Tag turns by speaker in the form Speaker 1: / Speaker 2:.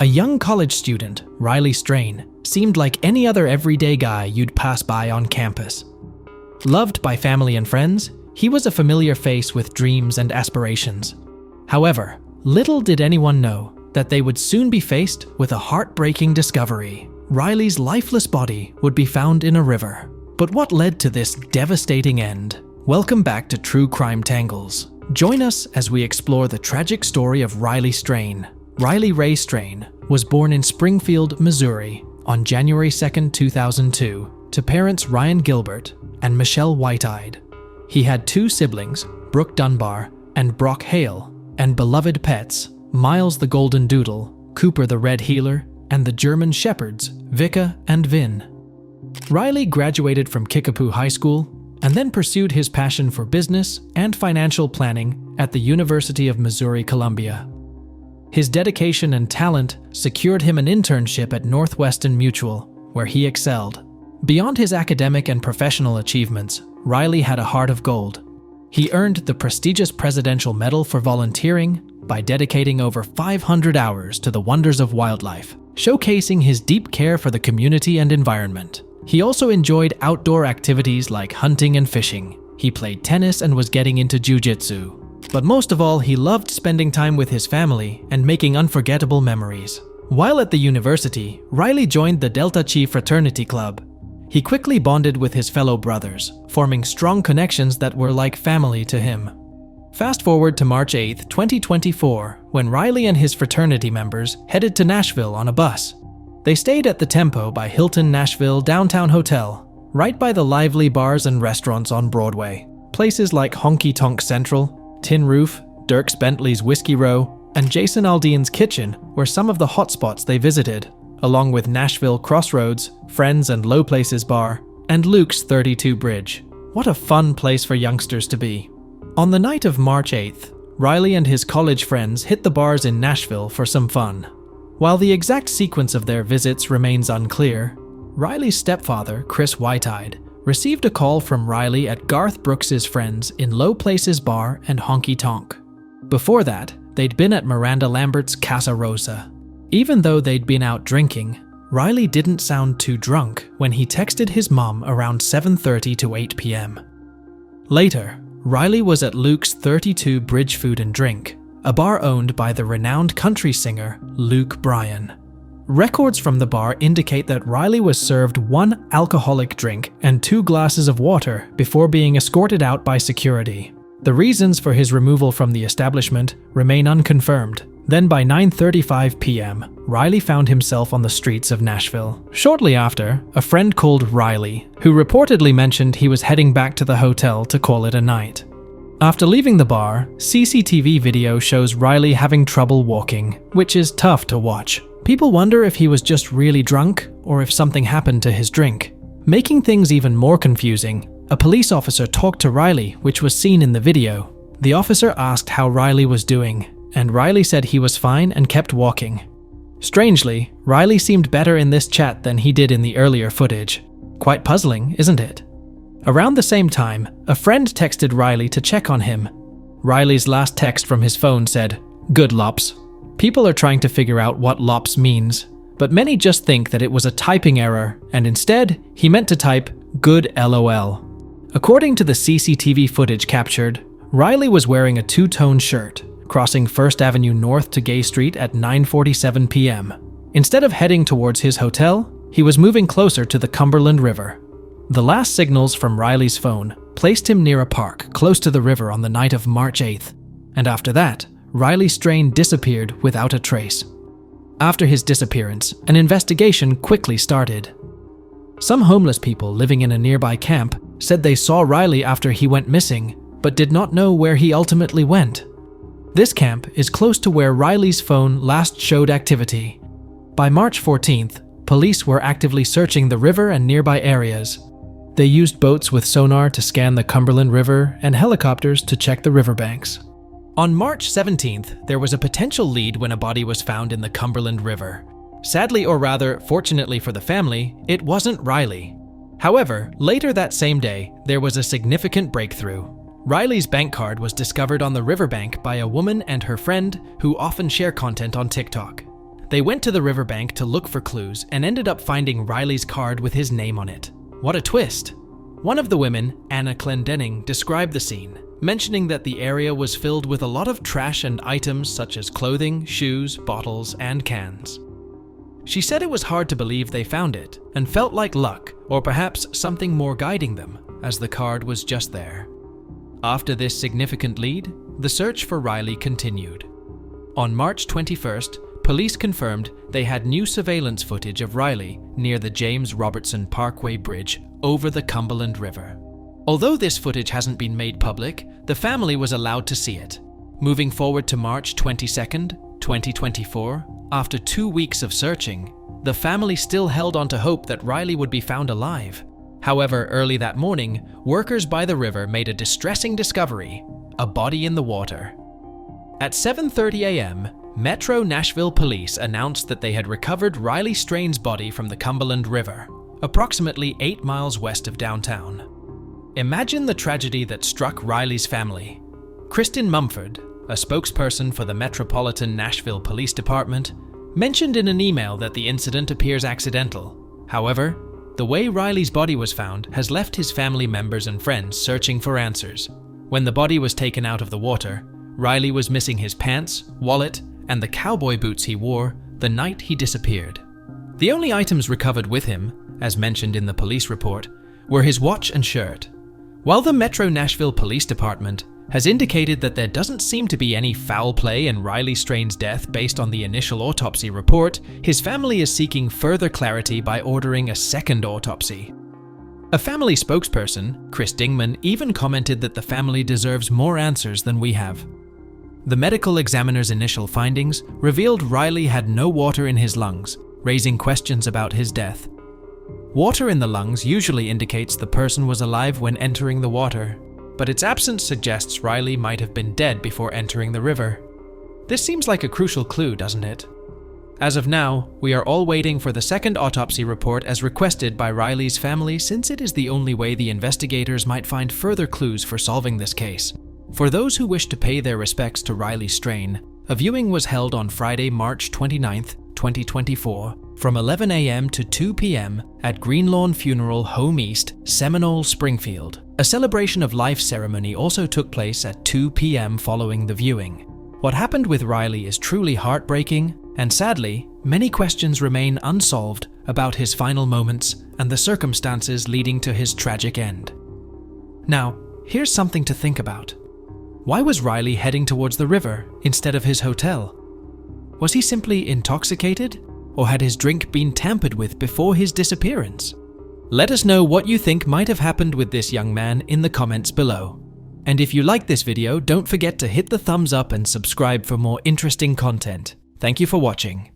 Speaker 1: A young college student, Riley Strain, seemed like any other everyday guy you'd pass by on campus. Loved by family and friends, he was a familiar face with dreams and aspirations. However, little did anyone know that they would soon be faced with a heartbreaking discovery. Riley's lifeless body would be found in a river. But what led to this devastating end? Welcome back to True Crime Tangles. Join us as we explore the tragic story of Riley Strain. Riley Ray Strain was born in Springfield, Missouri on January 2, 2002 to parents Ryan Gilbert and Michelle White-Eyed. He had two siblings, Brooke Dunbar and Brock Hale, and beloved pets, Miles the Golden Doodle, Cooper the Red Heeler, and the German Shepherds, Vika and Vin. Riley graduated from Kickapoo High School and then pursued his passion for business and financial planning at the University of Missouri-Columbia. His dedication and talent secured him an internship at Northwestern Mutual, where he excelled. Beyond his academic and professional achievements, Riley had a heart of gold. He earned the prestigious Presidential Medal for volunteering by dedicating over 500 hours to the wonders of wildlife, showcasing his deep care for the community and environment. He also enjoyed outdoor activities like hunting and fishing. He played tennis and was getting into jiu-jitsu. But most of all, he loved spending time with his family and making unforgettable memories. While at the university, Riley joined the Delta Chi fraternity club. He quickly bonded with his fellow brothers, forming strong connections that were like family to him. Fast forward to March 8, 2024, when Riley and his fraternity members headed to Nashville on a bus. They stayed at the Tempo by Hilton Nashville Downtown Hotel, right by the lively bars and restaurants on Broadway. Places like Honky Tonk Central, Tin Roof, Dierks Bentley's Whiskey Row, and Jason Aldean's Kitchen were some of the hotspots they visited, along with Nashville Crossroads, Friends and Low Places Bar, and Luke's 32 Bridge. What a fun place for youngsters to be. On the night of March 8th, Riley and his college friends hit the bars in Nashville for some fun. While the exact sequence of their visits remains unclear, Riley's stepfather, Chris White-Eyed, received a call from Riley at Garth Brooks's friends in Low Places Bar and Honky Tonk. Before that, they'd been at Miranda Lambert's Casa Rosa. Even though they'd been out drinking, Riley didn't sound too drunk when he texted his mom around 7:30 to 8 p.m. Later, Riley was at Luke's 32 Bridge Food and Drink, a bar owned by the renowned country singer Luke Bryan. Records from the bar indicate that Riley was served one alcoholic drink and 2 glasses of water before being escorted out by security. The reasons for his removal from the establishment remain unconfirmed. Then by 9:35 p.m., Riley found himself on the streets of Nashville. Shortly after, a friend called Riley, who reportedly mentioned he was heading back to the hotel to call it a night. After leaving the bar, CCTV video shows Riley having trouble walking, which is tough to watch. People wonder if he was just really drunk or if something happened to his drink. Making things even more confusing, a police officer talked to Riley, which was seen in the video. The officer asked how Riley was doing, and Riley said he was fine and kept walking. Strangely, Riley seemed better in this chat than he did in the earlier footage. Quite puzzling, isn't it? Around the same time, a friend texted Riley to check on him. Riley's last text from his phone said, "Good lops." People are trying to figure out what lops means, but many just think that it was a typing error, and instead, he meant to type, "Good LOL." According to the CCTV footage captured, Riley was wearing a two-tone shirt, crossing First Avenue North to Gay Street at 9:47 p.m. Instead of heading towards his hotel, he was moving closer to the Cumberland River. The last signals from Riley's phone placed him near a park close to the river on the night of March 8th, and after that, Riley Strain disappeared without a trace. After his disappearance, an investigation quickly started. Some homeless people living in a nearby camp said they saw Riley after he went missing, but did not know where he ultimately went. This camp is close to where Riley's phone last showed activity. By March 14th, police were actively searching the river and nearby areas. They used boats with sonar to scan the Cumberland River and helicopters to check the riverbanks. On March 17th, there was a potential lead when a body was found in the Cumberland River. Sadly, or rather, fortunately for the family, it wasn't Riley. However, later that same day, there was a significant breakthrough. Riley's bank card was discovered on the riverbank by a woman and her friend who often share content on TikTok. They went to the riverbank to look for clues and ended up finding Riley's card with his name on it. What a twist! One of the women, Anna Clendenning, described the scene, mentioning that the area was filled with a lot of trash and items such as clothing, shoes, bottles, and cans. She said it was hard to believe they found it and felt like luck, or perhaps something more guiding them, as the card was just there. After this significant lead, the search for Riley continued. On March 21st, police confirmed they had new surveillance footage of Riley near the James Robertson Parkway Bridge over the Cumberland River. Although this footage hasn't been made public, the family was allowed to see it. Moving forward to March 22nd, 2024, after 2 weeks of searching, the family still held on to hope that Riley would be found alive. However, early that morning, workers by the river made a distressing discovery: a body in the water. At 7:30 a.m., Metro Nashville Police announced that they had recovered Riley Strain's body from the Cumberland River, approximately 8 miles west of downtown. Imagine the tragedy that struck Riley's family. Kristen Mumford, a spokesperson for the Metropolitan Nashville Police Department, mentioned in an email that the incident appears accidental. However, the way Riley's body was found has left his family members and friends searching for answers. When the body was taken out of the water, Riley was missing his pants, wallet, and the cowboy boots he wore the night he disappeared. The only items recovered with him, as mentioned in the police report, were his watch and shirt. While the Metro Nashville Police Department has indicated that there doesn't seem to be any foul play in Riley Strain's death based on the initial autopsy report, his family is seeking further clarity by ordering a second autopsy. A family spokesperson, Chris Dingman, even commented that the family deserves more answers than we have. The medical examiner's initial findings revealed Riley had no water in his lungs, raising questions about his death. Water in the lungs usually indicates the person was alive when entering the water, but its absence suggests Riley might have been dead before entering the river. This seems like a crucial clue, doesn't it? As of now, we are all waiting for the second autopsy report as requested by Riley's family, since it is the only way the investigators might find further clues for solving this case. For those who wish to pay their respects to Riley Strain, a viewing was held on Friday, March 29th, 2024, from 11 a.m. to 2 p.m. at Greenlawn Funeral Home East, Seminole, Springfield. A celebration of life ceremony also took place at 2 p.m. following the viewing. What happened with Riley is truly heartbreaking, and sadly, many questions remain unsolved about his final moments and the circumstances leading to his tragic end. Now, here's something to think about. Why was Riley heading towards the river instead of his hotel? Was he simply intoxicated, or had his drink been tampered with before his disappearance? Let us know what you think might have happened with this young man in the comments below. And if you like this video, don't forget to hit the thumbs up and subscribe for more interesting content. Thank you for watching.